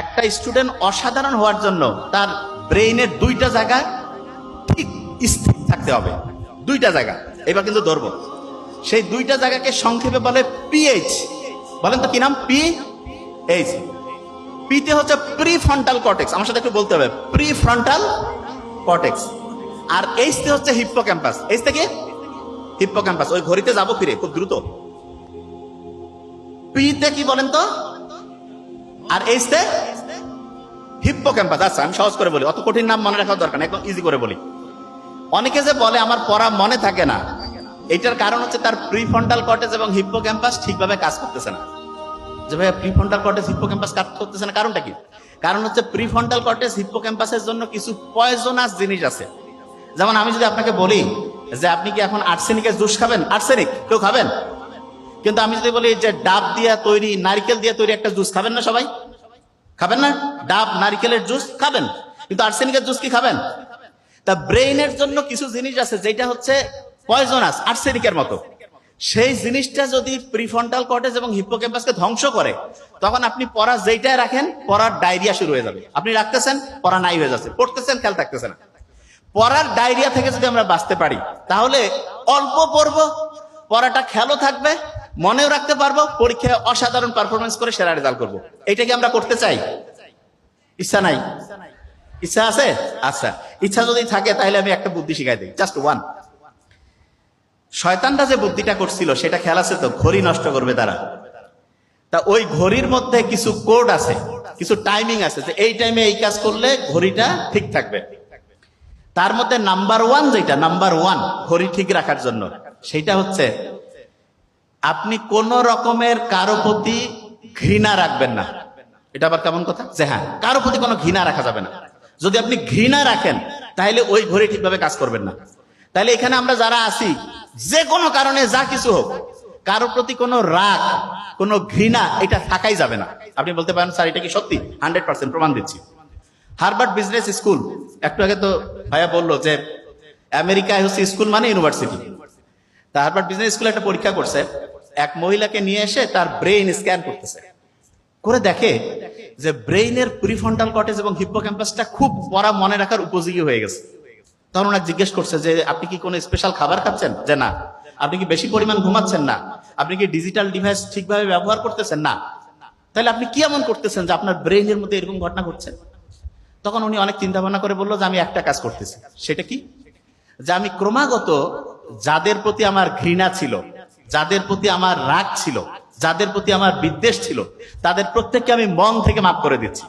একটা স্টুডেন্ট অসাধারণ হওয়ার জন্য তার ব্রেইনের দুইটা জায়গা ঠিক স্থির থাকতে হবে। দুইটা জায়গা, এবার কিন্তু ধরবো। সেই দুইটা জায়গাকে সংক্ষেপে বলে পিএইচ। বলেন তো কি নাম? পিএইচ। পিতে হচ্ছে প্রিফ্রন্টাল কর্টেক্স, আমার সাথে একটু বলতে হবে, প্রিফ্রন্টাল কর্টেক্স। আর এইচতে হচ্ছে হিপ্পোক্যাম্পাস। এইচ থেকে হিপ্পোক্যাম্পাস। ওই ঘড়িতে যাবো ফিরে খুব দ্রুত। পিতে কি বলেন তো, আর এইচতে হিপ্পোক্যাম্পাস। আচ্ছা আমি সহজ করে বলি, অত কঠিন নাম মনে রাখার দরকার নেই, একদম ইজি করে বলি। অনেকে যে বলে আমার পড়া মনে থাকে না, এটার কারণ হচ্ছে তার প্রিফ্রন্টাল কর্টেক্স এবং হিপ্পোক্যাম্পাস ঠিকভাবে কাজ করতেছে না। যে ভাই প্রিফ্রন্টাল কর্টেক্স হিপ্পোক্যাম্পাস কাজ করতেছে না, কারণটা কি? কারণ হচ্ছে প্রিফ্রন্টাল কর্টেক্স হিপ্পোক্যাম্পাসের জন্য কিছু পয়জনাস জিনিস আছে। যেমন আমি যদি আপনাকে বলি যে আপনি কি এখন আর্সেনিকের জুস খাবেন? আর্সেনিক কেউ খাবেন? কিন্তু আমি যদি বলি যে ডাব দিয়া তৈরি, নারকেল দিয়ে তৈরি একটা জুস খাবেন না? সবাই খাবেন না? ডাব নারকেলের জুস খাবেন, কিন্তু আর্সেনিকের জুস কি খাবেন? তা ব্রেইনের জন্য কিছু জিনিস আছে যেটা হচ্ছে পয়জনাস, আর্সেনিকের মতো। সেই জিনিসটা যদি প্রিফ্রন্টাল কর্টেক্স এবং হিপ্পোক্যাম্পাসকে ধ্বংস করে, তখন আপনি পড়া যেইটাই রাখেন পড়ার ডায়রিয়া শুরু হয়ে যাবে। আপনি রাখতেছেন, পড়া নাই হয়ে যাচ্ছে, পড়তেছেন, খেয়াল থাকতেছে না। পড়ার ডায়রিয়া থেকে যদি আমরা বাঁচতে পারি, তাহলে অল্প পড়বো, পড়াটা খেয়ালও থাকবে, মনেও রাখতে পারবো, পরীক্ষায় অসাধারণ পারফরমেন্স করে সেরা রেজাল্ট করবো। এটা কি আমরা করতে চাই? ইচ্ছা নাই? ইচ্ছা আছে? আচ্ছা, ইচ্ছা যদি থাকে তাহলে আমি একটা বুদ্ধি শিখাই দিই, জাস্ট ওয়ান। শয়তানরা যে বুদ্ধিটা করছিল সেটা খেয়াল আছে তো? ঘড়ি নষ্ট করবে তারা। তা ওই ঘড়ির মধ্যে কিছু কোড আছে, কিছু টাইমিং আছে, যে এই টাইমে এই কাজ করলে ঘড়িটা ঠিক থাকবে। তার মধ্যে নাম্বার ওয়ান, যেটা নাম্বার ওয়ান ঘড়ি ঠিক রাখার জন্য, সেটা হচ্ছে আপনি কোন রকমের কারো প্রতি ঘৃণা রাখবেন না। এটা আবার কেমন কথা? যে হ্যাঁ, কারো প্রতি কোনো ঘৃণা রাখা যাবে না। যদি আপনি ঘৃণা রাখেন তাহলে ওই ঘড়ি ঠিকভাবে কাজ করবেন না। তাহলে এখানে আমরা যারা আছি, যে কোনো কারণে যা কিছু হোক, কারো প্রতি কোনো রাগ, কোনো ঘৃণা এটা থাকাই যাবে না। আপনি বলতে পারেন স্যার এটা কি সত্যি? 100% প্রমাণ দিচ্ছি। হার্ভার্ড বিজনেস স্কুল, একটু আগে তো ভাইয়া বললো যে আমেরিকায় হচ্ছে স্কুল মানে ইউনিভার্সিটি। তা হার্ভার্ড বিজনেস স্কুলে একটা পরীক্ষা করছে, এক মহিলাকে নিয়ে এসে তার ব্রেইন স্ক্যান করতেছে, করে দেখে যে ব্রেইনের প্রিফ্রন্টাল কর্টেক্স এবং হিপ্পোক্যাম্পাসটা খুব পড়া মনে রাখার উপযোগী হয়ে গেছে। তখন ওনাকে জিজ্ঞেস করছে যে আপনি কি কোনো স্পেশাল খাবার খাচ্ছেন? যে না। আপনি কি বেশি পরিমাণ ঘুমাচ্ছেন? না। আপনি কি ডিজিটাল ডিভাইস ঠিকভাবে ব্যবহার করতেছেন? না। তাহলে আপনি কি এমন করতেছেন যে আপনার ব্রেইনের মধ্যে এরকম ঘটনা ঘটছে? তখন উনি অনেক চিন্তা ভাবনা করে বললো যে আমি একটা কাজ করতেছি। সেটা কি? যে আমি ক্রমাগত যাদের প্রতি আমার ঘৃণা ছিল, যাদের প্রতি আমার রাগ ছিল, যাদের প্রতি আমার বিদ্বেষ ছিল, তাদের প্রত্যেককে আমি মন থেকে মাফ করে দিচ্ছি।